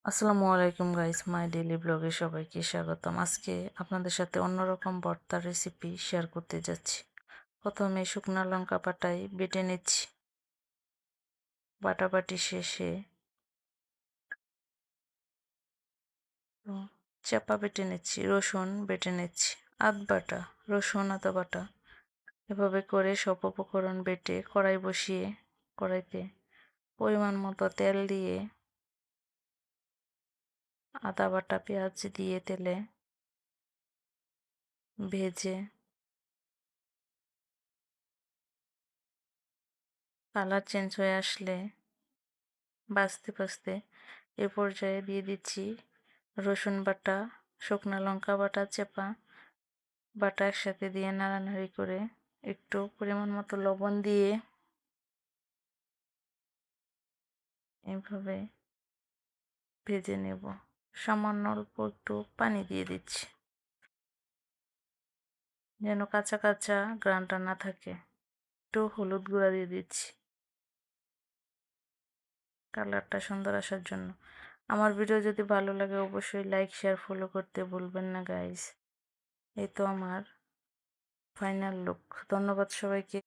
আসসালামু আলাইকুম guys, my daily ব্লগে সবাইকে স্বাগতম। আজকে আপনাদের সাথে অন্যরকম ভর্তার রেসিপি শেয়ার করতে যাচ্ছি। প্রথমে শুকনো লঙ্কা বাটায় বেটে নিচ্ছি। বাটাবাটি শেষে চাপা বেটে নিচ্ছি, রসুন বেটে নিচ্ছি, বাটা, রসুন আদা বাটা। এভাবে করে সব উপকরণ বেটে কড়াই বসিয়ে কড়াইতে পরিমাণ মতো তেল দিয়ে আদা বাটা পেঁয়াজ দিয়ে তেলে ভেজে কালার চেঞ্জ হয়ে আসলে ভাজতে ভাজতে এ পর্যায়ে দিয়ে দিচ্ছি রসুন বাটা, শুকনো লঙ্কা বাটা, চেপা বাটা একসাথে দিয়ে নাড়ানাড়ি করে একটু পরিমাণ মতো লবণ দিয়ে এইভাবে ভেজে নেব। সামান্য অল্প একটু পানি দিয়ে দিচ্ছি যেন কাঁচা কাঁচা গ্রানটা না থাকে। একটু হলুদ গুঁড়া দিয়ে দিচ্ছি কালারটা সুন্দর আসার জন্য। আমার ভিডিও যদি ভালো লাগে অবশ্যই লাইক শেয়ার ফলো করতে ভুলবেন না গাইস। এই তো আমার ফাইনাল লুক। ধন্যবাদ সবাইকে।